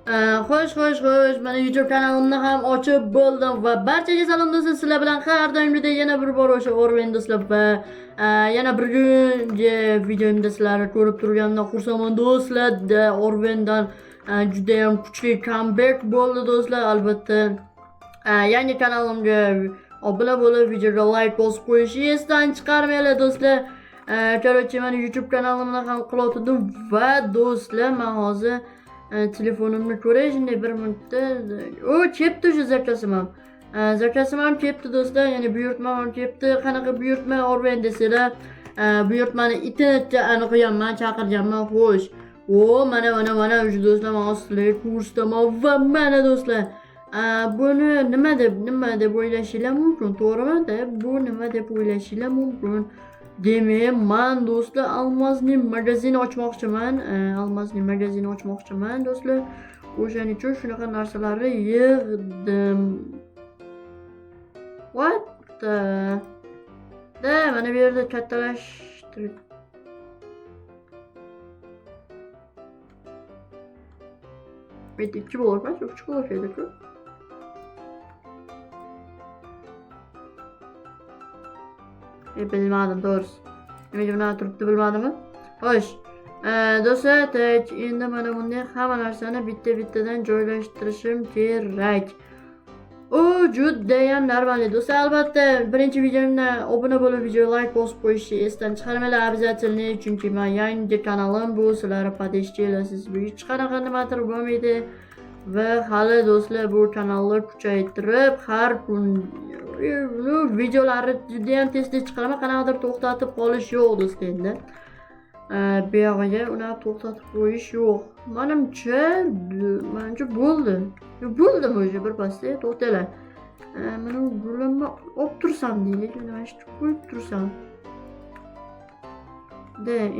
Xo'sh, mana YouTube kanalimni ham ochib bo'ldim va barchaga salom do'stlar. Sizlar bilan har doimgidek yana bir bor o'sha Orwen do'stlar va yana bir kungi videomda sizlarni ko'rib turganimdan xursandman do'stlar. Orwendan juda ham kuchli comeback bo'ldi do'stlar. Albatta yangi kanalimga obuna bo'lib, videoga like bosib qo'yishni esdan chiqarmanglar do'stlar. Короче, mana YouTube kanalimni ham qilotdim va do'stlar, men hozir telefonimni ko'ray shunday bir minutda. O kepti o'sha zakasim ham. Zakasim ham kepti do'stlar, ya'ni buyurtma ham kepti. Qanaqa buyurtma Orwen desanglar, buyurtmani internetga aniqlayman, chaqirganman. Xo'sh. Mana o'sha do'stlar, men sizlarga ko'rsataman va mana do'stlar. Buni nima deb o'ylashinglar mumkin, to'g'rimi? Bu nima deb o'ylashinglar mumkin? Demak, men do'stlar Almazning magazini ochmoqchiman. Almazning magazini ochmoqchiman do'stlar. O'shaning uchun shunaqa narsalarni yig'dim. What? Mana bu yerda kattalashtirib. Bitta 2 bo'lmas, 3 bo'ladi-ku. Bilmadim doğrusu. Nimaga bunaqa turibdi bilmadimmi? Xo'sh. Do'stlar, endi mana bunday hamma narsani bitta-bittadan joylashtirishim kerak. U judayam normal do'stlar. Albatta, birinchi videomda obuna bo'lib, videoga like bosib qo'yishni esdan chiqarmanglar обязательно, chunki men yangi kanalim bu, sizlar podeshchilarsiz, bu hech qanaqa nimadir bo'lmaydi. Va hali do'stlar bu kanalni kuchaytirib, har kun videolarni juda ham tez chiqaraman. Qanaqadir to'xtatib qolish yo'q do'stlar endi. Bu yog'iga uni to'xtatib qo'yish yo'q. Menimcha bo'ldi. Bo'ldimi o'sha bir pasda to'xtalar. Mana gulimni olib tursam deylik, mana shu qo'yib tursam.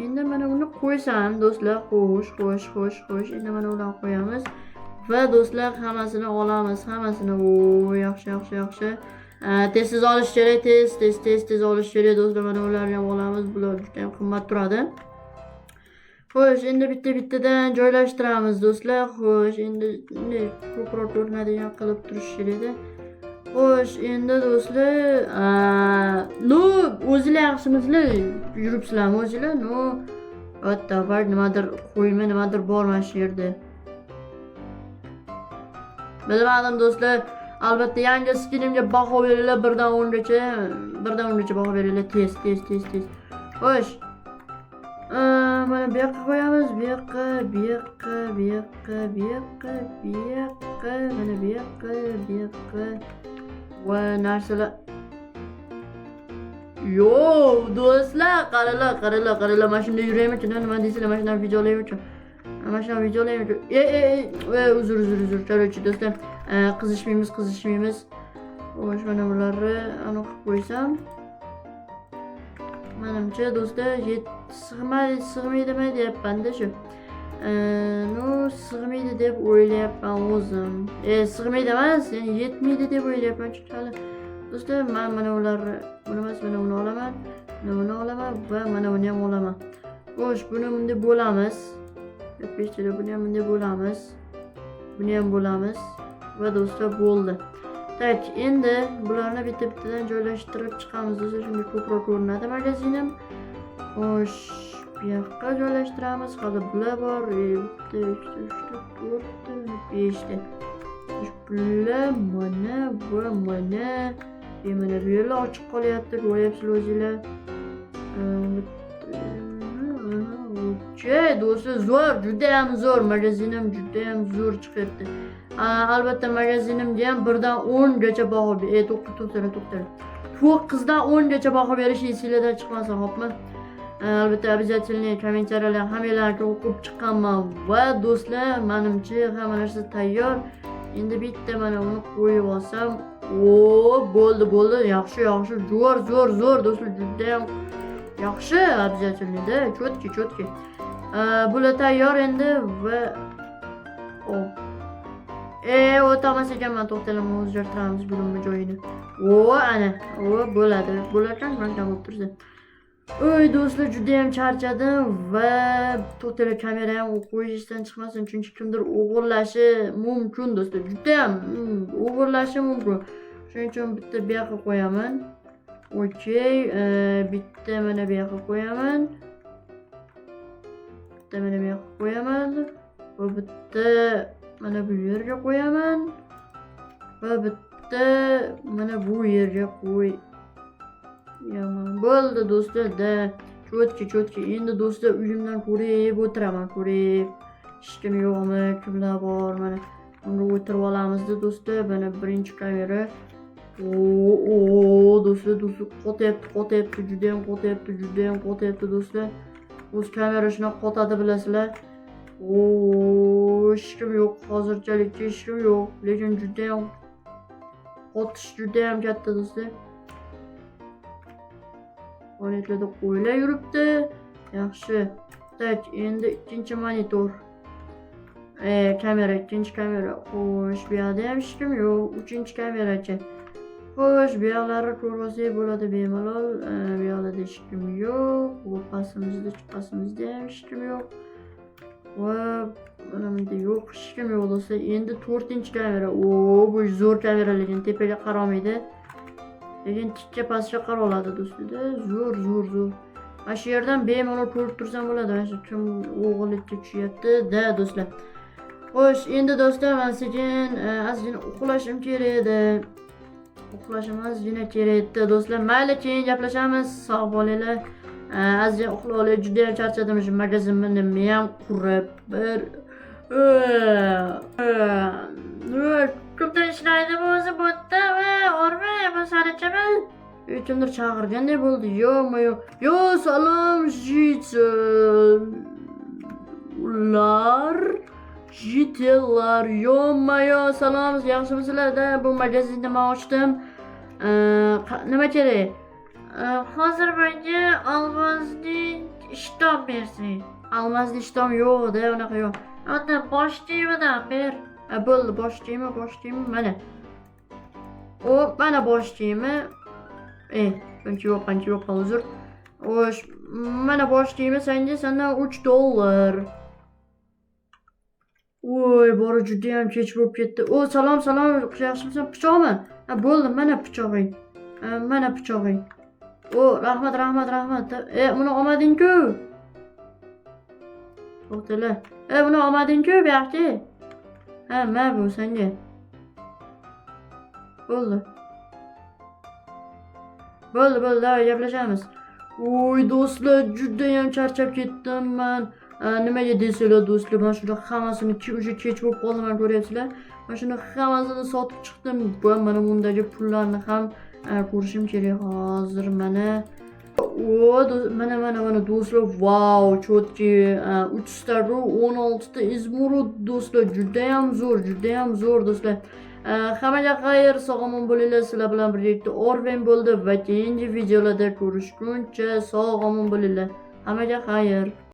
Endi mana uni qo'ysam do'stlar, xo'sh. Endi mana ularni qo'yamiz. Va do'stlar hammasini olamiz, hammasini. Yaxshi. Tez olish kerak, tez olish kerak do'stlar. Mana ularni ham olamiz. Bular juda ham qimmat turadi. Xo'sh, endi bitta-bittadan joylashtiramiz do'stlar. Xo'sh, endi ko'proq ko'rinadigan qilib turish kerak-da. Xo'sh, endi do'stlar, o'zinglar yaxshimisizlar? Yuribsizlarmi o'zinglar? Var nimadir qo'yma, nimadir bor mana shu yerda. Bilmadim do'stlar. Albatta yangi skinimga baho beringlar, 1 dan 10 gacha, baho beringlar, tez. Xo'sh. Mana bu yoqqa qo'yamiz, bu yoqqa, mana bu yoqqa. Va narsalar. Yo, do'stlar, qaranglar, mana shunday yuraymi-ku, nima deysizlar, mana shunday videolaymi-ku. Uzr. Короче, do'stlar, qizishmaymiz. Xo'sh, mana bularni aniq qilib qo'ysam. Menimcha do'stlar, sig'maydimi deyapman-da shu. Sig'maydi deb o'ylayapman o'zim. Sig'maydi emas, ya'ni yetmaydi deb o'ylayapman. Chunki hali do'stlar, men mana ularni, buni emas, mana uni olaman. Buni olaman va mana buni ham olaman. Xo'sh, buni bunday bo'lamiz. Buni ham bo'lamiz. Va do'stlar bo'ldi. Endi bularni bitta-bittadan joylashtirib chiqamiz do'stlar. Shunga ko'proq ko'rinadi magazinim. Xo'sh, bu yoqqa joylashtiramiz. Hali bular bor. 1 2 3 4 5 ta. Bular mana va mana. Mana bu yerlar ochiq qolyapti, ko'ryapsizlar o'zinglar. Do'stlar, juda ham zo'r, magazinim juda ham zo'r chiqibdi. Albatta magazinimga ham 1 dan 10 gacha baho to'xtalar. 9 dan 10 gacha baho berish esingizdan chiqmasa, xo'pmi? Albatta обязательно kommentariyalar hammalarga o'qib chiqqanman va do'stlar, menimcha hamma narsa tayyor. Endi bitta mana uni qo'yib olsam, bo'ldi. Yaxshi, zo'r do'stlar, juda ham yaxshi, обязательно-da, chotki. Bular tayyor endi va o'tamiz ekanman, to'xtalamni o'zgartiramiz bulimni joyini. Ana, bo'ladi. Bo'larkan, qancha bo'lib tursa. Oy do'stlar juda ham charchadim va to'rttala kamera ham qo'yishdan chiqmasin chunki kimdir o'g'irlashi mumkin do'stlar. Juda ham o'g'irlashi mumkin. Shuning uchun bitta bu yoqqa qo'yaman. Okey, bitta mana bu yoqqa qo'yaman. Bitta mana bu yoqqa qo'yaman. Va bitta mana bu yerga qo'yaman. Va bitta mana bu yerga qo'yaman. Bo'ldi do'stlar da. Cho'tki. Endi do'stlar uyimdan ko'rib o'tiraman. Ko'rib. Hech kim yo'qmi? Kimlar bor? Mana unda o'tirib olamizda do'stlar. Mana birinchi kamera. Do'stlar qotyapti, juda ham qotyapti do'stlar. O'z kamera shunaqa qotadi bilasizlar. Hech kim yo'q, hozirchalikcha hech kim yo'q, lekin juda ham qotish juda ham katta do'stlar. Monitlarda qo'ylar yuribdi. Yaxshi. Tak, endi ikkinchi monitor. Ikkinchi kamera. Xo'sh, bu yerda ham hech kim yo'q. Uchinchi kamerachi. Xo'sh, bu yoqlarni ko'rsak bo'ladi bemalol. Bu yoqda hech kim yo'q. Bu pastimizda ham hech kim yo'q. Va mana bunda yo'q, hech kim yo'q do'stlar. Endi 4-kamera. Bu zo'r kamera, lekin tepaga qaramaydi. Lekin tikka pastga qarab oladi do'stlar. Zo'r. Mana shu yerdan bemalol ko'rib tursam bo'ladi. Mana shu kim o'g'irlikka tushyapti da do'stlar. Xo'sh, endi do'stlar, men sekin ozgina uxlashim kerak edi. Do'stlar. Mayli, keyin gaplashamiz. Sog' bo'linglar. Ozgina uxlab olay. Juda ham charchadim shu magazinni men qurib bir kimdir ishlaydi o'zi bu yerda va orma sarichaman. Kimdir chaqirgandek bo'ldi. Yo'qmi yo'q. Yo, salom jitellar. Yo'qmi-yo, salom, yaxshimisizlar-da? Bu magazinni men ochdim. Nima kerak? Hozir menga almazning ishton bersin. Almazning ishton yo'q-da, unaqa yo'q. Unda bosh kiyimidan ber. Bo'ldi, bosh kiyimi mana. Mana bosh kiyimi. Buncha yo'q, hozir. Xo'sh, mana bosh kiyimi sendan $3. Voy, bori juda ham kech bo'lib ketdi. Salom, yaxshimisan? Pichoqmi? Bo'ldi, mana pichog'ing. Mana pichog'ing. Rahmat. Buni olmading-ku. To'xtala. Buni olmading-ku, bu yoqda. Mana bu senga. Bo'ldi, gaplashamiz. Do'stlar, juda ham charchab ketdim men. Nimaga desanglar do'stlar, men shuni hammasini o'sha kech bo'lib qoldi, men ko'ryapsizlar. Men shuni hammasini sotib chiqdim. Mana bundagi pullarni ham ko'rishim kerak hozir mana. Mana do'stlar, vau, cho'tki 3 ta ru 16 ta izmurud do'stlar, juda ham zo'r do'stlar. Hammaga xayr, sog'-omon bo'linglar. Sizlar bilan birgalikda Orven bo'ldi va keyingi videolarda ko'rishguncha sog'-omon bo'linglar. Hammaga xayr.